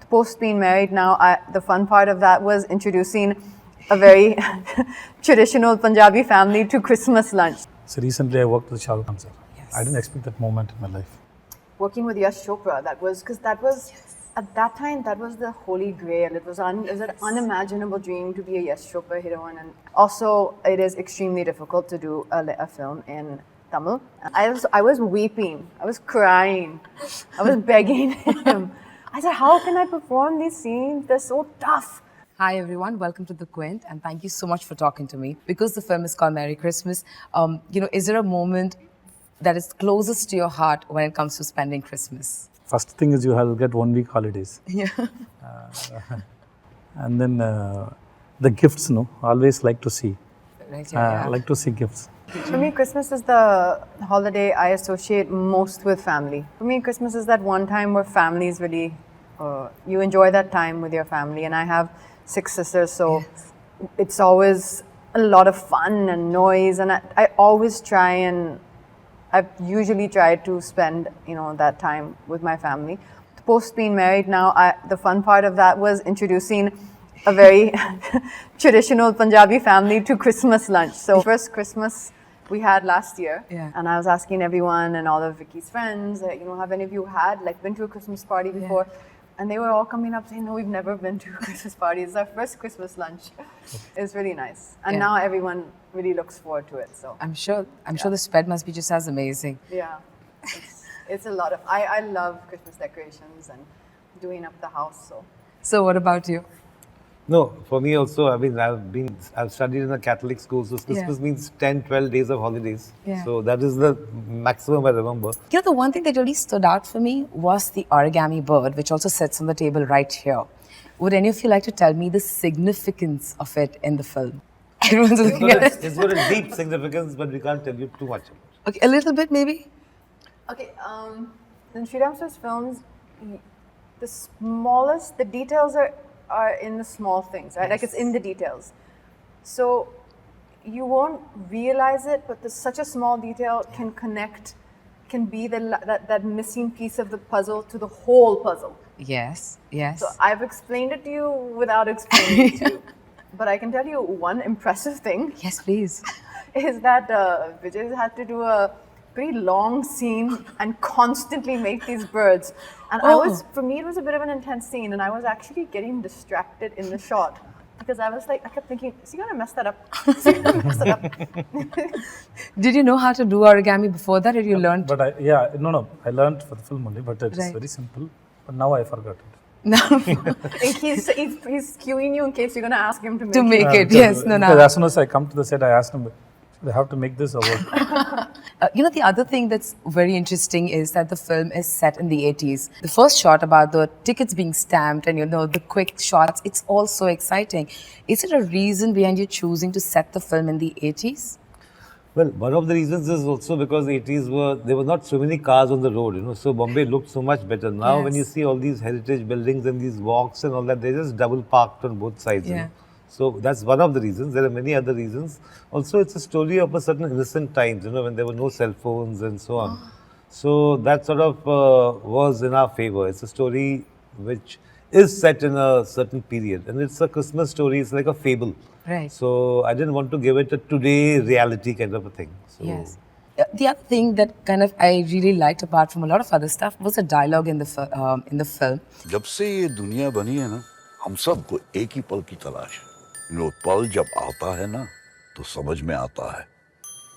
Post being married now, the fun part of that was introducing a very traditional Punjabi family to Christmas lunch. So recently I worked with Shah Rukh Khan sir. Yes. I didn't expect that moment in my life. Working with Yash Chopra, that was at that time that was the holy grail. It was an unimaginable dream to be a Yash Chopra heroine, and also it is extremely difficult to do a film in Tamil. I was weeping, I was crying, I was begging him. I said, how can I perform these scenes? They're so tough. Hi everyone, welcome to the Quint, and thank you so much for talking to me. Because the film is called Merry Chirstmas, is there a moment that is closest to your heart when it comes to spending Christmas? First thing is you have to get 1 week holidays. Yeah. And then the gifts, always like to see. Right, yeah. Like to see gifts. For me, Christmas is the holiday I associate most with family. For me, Christmas is that one time where families really, you enjoy that time with your family. And I have 6 sisters, so it's always a lot of fun and noise. And I always try, and I've usually tried to spend, that time with my family. Post being married now, the fun part of that was introducing a very traditional Punjabi family to Christmas lunch. So first Christmas we had last year, and I was asking everyone and all of Vicky's friends, have any of you been to a Christmas party before? Yeah. And they were all coming up saying, no, we've never been to a Christmas party. It's our first Christmas lunch. It was really nice. And now everyone really looks forward to it. So I'm sure the spread must be just as amazing. Yeah, it's a lot of, I love Christmas decorations and doing up the house. So what about you? No, for me also, I've studied in a Catholic school, so Christmas means 10, 12 days of holidays. Yeah. So that is the maximum I remember. The one thing that really stood out for me was the origami bird, which also sits on the table right here. Would any of you like to tell me the significance of it in the film? Everyone's looking at it. It's got a deep significance, but we can't tell you too much. Okay, a little bit maybe? Okay, in Sriram Sir's films, the details are in the small things, right? Like it's in the details. So you won't realize it, but such a small detail can be that missing piece of the puzzle to the whole puzzle. Yes. So I've explained it to you without explaining it to you. But I can tell you one impressive thing. Yes, please. Is that Vijay had to do a pretty long scene and constantly make these birds. And for me, it was a bit of an intense scene, and I was actually getting distracted in the shot because I kept thinking, is he going to mess that up? Did you know how to do origami before that, or you learned? But I learned for the film only, but it's very simple. But now I forgot it. No. he's cueing you in case you're going to ask him to make it. Yes, no. As soon as I come to the set, I asked him, they have to make this or what? The other thing that's very interesting is that the film is set in the 80s. The first shot about the tickets being stamped and, the quick shots, it's all so exciting. Is it a reason behind you choosing to set the film in the 80s? Well, one of the reasons is also because the 80s there were not so many cars on the road, so Bombay looked so much better. Now when you see all these heritage buildings and these walks and all that, they're just double parked on both sides, So that's one of the reasons. There are many other reasons. Also, it's a story of a certain innocent times, when there were no cell phones and so on. So that sort of was in our favor. It's a story which is set in a certain period, and it's a Christmas story. It's like a fable. Right. So I didn't want to give it a today reality kind of a thing. So. Yes. The other thing that I really liked, apart from a lot of other stuff, was a dialogue in the film. जब से ये दुनिया बनी है ना, हम सबको एक ही पल की तलाश है. वो पल जब आता है ना, तो समझ में आता है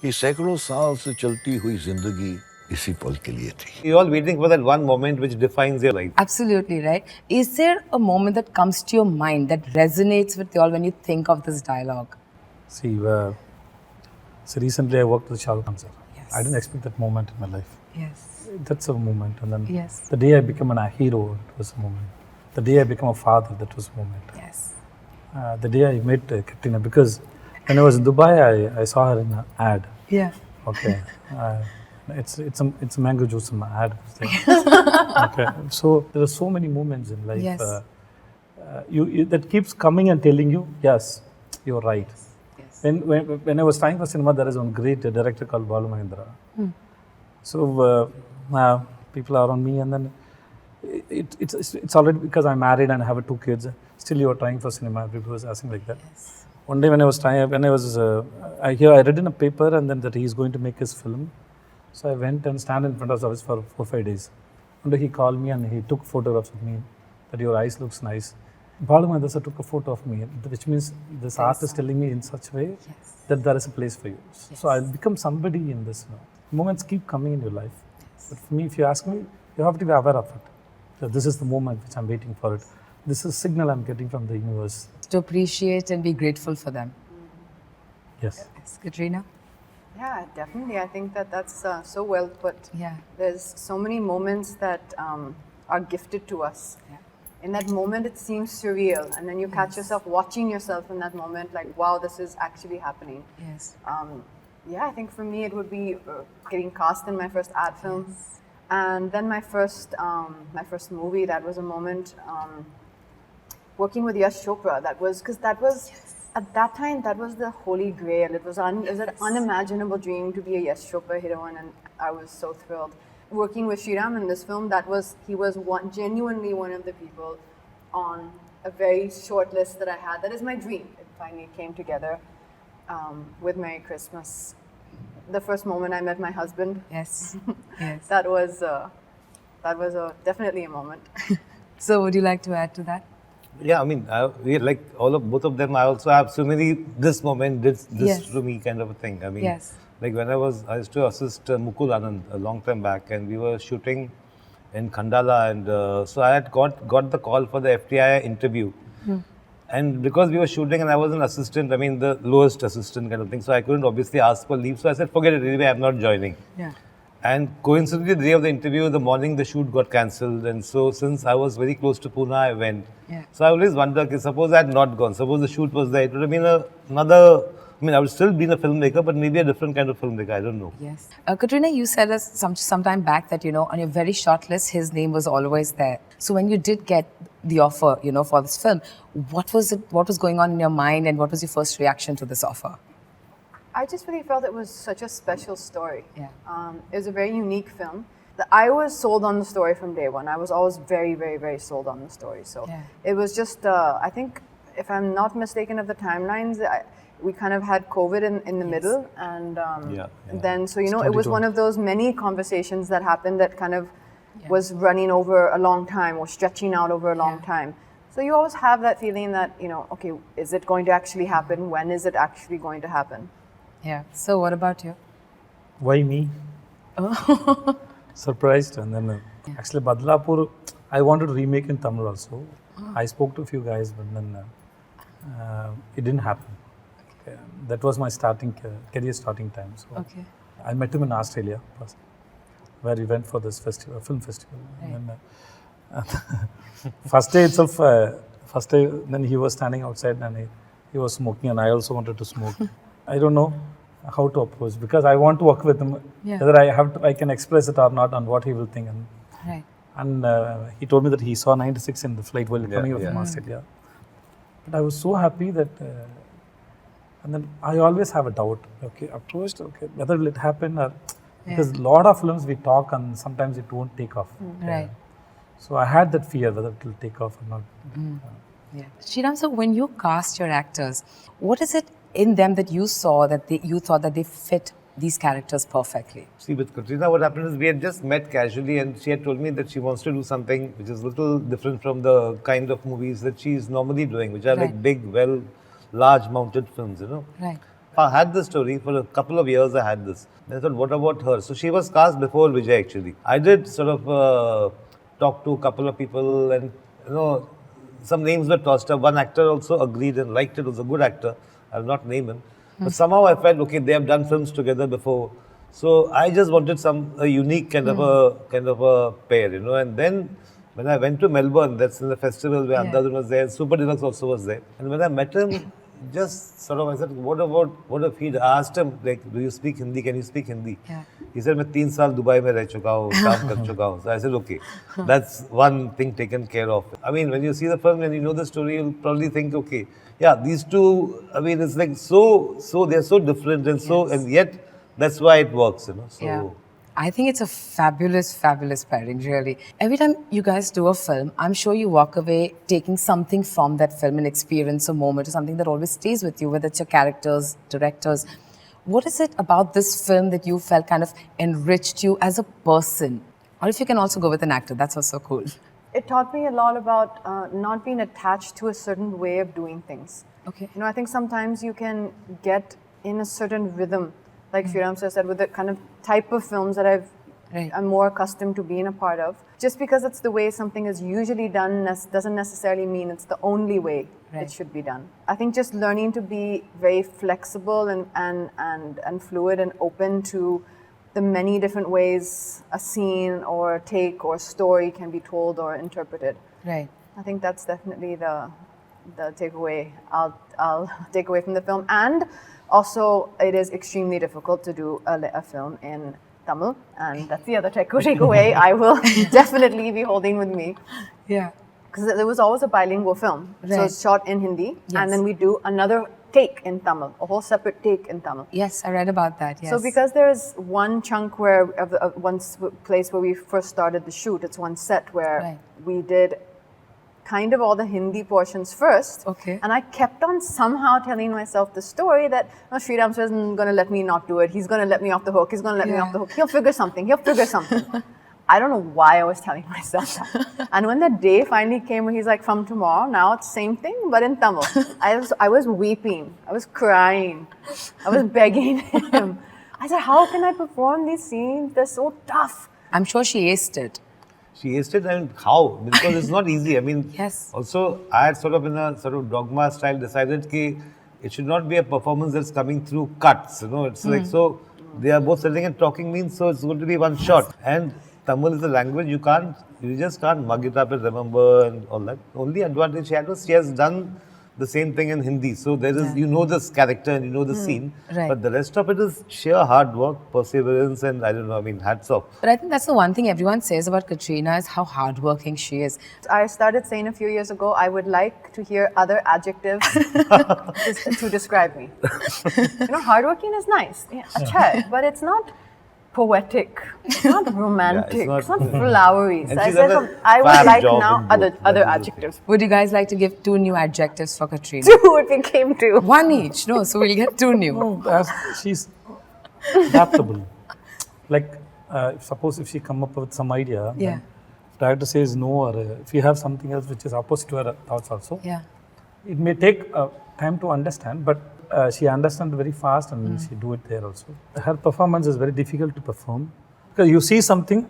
कि सैकड़ों साल से चलती हुई जिंदगी इसी पल के लिए थी. You're all waiting for that one moment which defines your life. Absolutely right. Is there a moment that comes to your mind that resonates with you all when you think of this dialogue? See, recently I worked with Shah Rukh Khan sir. Yes. I didn't expect that moment in my life. Yes. That's a moment. And then Yes. the day I became a hero, it was a moment. The day I became a father, that was a moment. Yes. The day I met Katrina, because when I was in Dubai, I saw her in an ad. Yeah. Okay. It's a mango juice in my ad. Okay. So there are so many moments in life. Yes. That keeps coming and telling you, yes, you're right. Yes. When I was trying for cinema, there is one great director called Balu Mahendra. So people are around me, and then it's already because I'm married and I have 2 kids. Still, you are trying for cinema. Everybody was asking like that. Yes. One day when I was trying, I read in a paper and then that he's going to make his film. So I went and stand in front of the office for 4-5 days. One day he called me and he took photographs of me. That your eyes looks nice. Balumadasa took a photo of me, which means this art is telling me in such a way that there is a place for you. So I'll become somebody in this. Moments keep coming in your life. But for me, if you ask me, you have to be aware of it. So this is the moment which I'm waiting for it. This is a signal I'm getting from the universe. To appreciate and be grateful for them. Yes. Katrina? Yeah, definitely. I think that's so well put. Yeah. There's so many moments that are gifted to us. Yeah. In that moment, it seems surreal. And then you catch yourself watching yourself in that moment like, wow, this is actually happening. Yes. Yeah, I think for me, it would be getting cast in my first ad film. And then my first movie, that was a moment working with Yash Chopra. That was at that time, that was the holy grail. It was an unimaginable dream to be a Yash Chopra heroine, and I was so thrilled. Working with Sriram in this film, he was genuinely one of the people on a very short list that I had. That is my dream. It finally came together with Merry Chirstmas. The first moment I met my husband. Yes. Yes. that was definitely a moment. So would you like to add to that? Yeah, I mean, like both of them, I also have so many, this moment, this to me kind of a thing. I mean, like when I used to assist Mukul Anand a long time back, and we were shooting in Khandala, and so I had got the call for the FTI interview. And because we were shooting and I was an assistant, I mean the lowest assistant kind of thing, so I couldn't obviously ask for leave. So I said, forget it, anyway, I'm not joining. Yeah. And coincidentally, the day of the interview, the morning the shoot got cancelled. And so since I was very close to Pune, I went. Yeah. So I always wonder, okay, suppose I had not gone, suppose the shoot was there, it would have been another, I mean, I would still be a filmmaker, but maybe a different kind of filmmaker, I don't know. Yes. Katrina, you said us some time back that, on your very short list, his name was always there. So when you did get the offer, for this film, what was going on in your mind, and what was your first reaction to this offer? I just really felt it was such a special story. Yeah. It was a very unique film. I was sold on the story from day one. I was always very, very, very sold on the story. So it was just, I think, if I'm not mistaken of the timelines, we kind of had COVID in the middle. And then, so, it was one of those many conversations that happened that kind of was running over a long time or stretching out over a long time. So you always have that feeling that, okay, is it going to actually happen? When is it actually going to happen? Yeah. So what about you? Why me? Surprised. And then actually Badlapur, I wanted to remake in Tamil also. I spoke to a few guys, but then it didn't happen. Okay. That was my career starting time. So I met him in Australia first, where we went for this film festival. Right. And then, first day itself, then he was standing outside and he was smoking, and I also wanted to smoke. I don't know how to approach, because I want to work with him. Whether I can express it or not, on what he will think. And he told me that he saw 96 in the flight while coming from Australia. But I was so happy that, and then I always have a doubt. Approached. Whether will it happen or because a lot of films we talk and sometimes it won't take off. Right. So I had that fear whether it will take off or not. Sriram, so when you cast your actors, what is it in them that you saw that you thought that they fit these characters perfectly? See, with Katrina, what happened is we had just met casually, and she had told me that she wants to do something which is a little different from the kind of movies that she's normally doing, which are like big, large mounted films, Right. I had this story for a couple of years. I had this. And I thought, what about her? So she was cast before Vijay actually. I did sort of talk to a couple of people, and some names were tossed up. One actor also agreed and liked it. Was a good actor. I'll not name him. But somehow I felt, okay, they have done films together before. So I just wanted a unique kind of a pair, And then when I went to Melbourne, that's in the festival where Andazun was there, Super Deluxe also was there. And when I met him, just sort of, I said, what if he'd asked him, like, do you speak Hindi? Can you speak Hindi? He said, मैं 3 साल Dubai में रह चुका हूँ, काम कर चुका हूँ. So I said, okay, that's one thing taken care of. I mean, when you see the film and you know the story, you'll probably think, okay, these two, I mean, it's like so they're so different and and yet that's why it works, So I think it's a fabulous, fabulous pairing, really. Every time you guys do a film, I'm sure you walk away taking something from that film, an experience, a moment, or something that always stays with you, whether it's your characters, directors. What is it about this film that you felt kind of enriched you as a person? Or if you can also go with an actor, that's also cool. It taught me a lot about not being attached to a certain way of doing things. Okay. You know, I think sometimes you can get in a certain rhythm, like Sriram said, with the kind of type of films that I'm more accustomed to being a part of. Just because it's the way something is usually done doesn't necessarily mean it's the only way it should be done. I think just learning to be very flexible and fluid and open to the many different ways a scene or take or story can be told or interpreted. Right. I think that's definitely the takeaway I'll take away from the film. And also, it is extremely difficult to do a film in Tamil, and that's the other takeaway I will definitely be holding with me. Yeah. Because there was always a bilingual film. Right. So it's shot in Hindi, and then we do another take in Tamil, a whole separate take in Tamil. Yes, I read about that, yes. So because there's one chunk one place where we first started the shoot, it's one set where we did kind of all the Hindi portions first. Okay. And I kept on somehow telling myself the story that Sriram isn't going to let me not do it. He's going to let me off the hook. He's going to let me off the hook. He'll figure something. I don't know why I was telling myself that. And when the day finally came where he's like, from tomorrow, now it's the same thing, but in Tamil. I was weeping. I was crying. I was begging him. I said, how can I perform these scenes? They're so tough. I'm sure she aced it. She aced it, and how? Because it's not easy. I mean, Yes. Also, I had sort of in a sort of dogma style decided that it should not be a performance that's coming through cuts. You know, it's like, so they are both sitting and talking means, so it's going to be one shot. And Tamil is a language you just can't mug it up and remember and all that. Only advantage she had was she has done the same thing in Hindi. So there is, you know this character and you know the scene. Right. But the rest of it is sheer hard work, perseverance, and I don't know, I mean, hats off. But I think that's the one thing everyone says about Katrina is how hardworking she is. I started saying a few years ago, I would like to hear other adjectives to describe me. You know, hardworking is nice, अच्छा, but it's not poetic, it's not romantic, it's not flowery. So I would like now other adjectives. Would you guys like to give 2 new adjectives for Katrina? 2, it became 2. 1 each. No, so we'll get 2 new. No, she's adaptable. Like, suppose if she come up with some idea, then director says no, or if you have something else which is opposite to her thoughts also, it may take time to understand, but she understands very fast and she do it there also. Her performance is very difficult to perform because you see something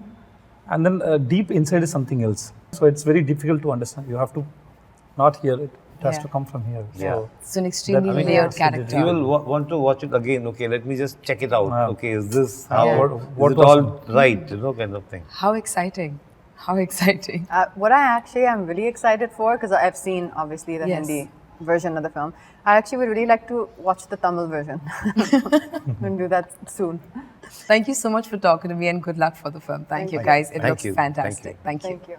and then deep inside is something else. So it's very difficult to understand. You have to not hear it. It has to come from here. So it's an extremely layered character. You will want to watch it again. Okay, let me just check it out. Okay, is this how? What is it was all right? You know, kind of thing. How exciting. How exciting. What I actually am really excited for, because I've seen obviously the Hindi version of the film, I actually would really like to watch the Tamil version. We'll do that soon. Thank you so much for talking to me and good luck for the film. Thank you guys. It looks fantastic. Thank you. Thank you.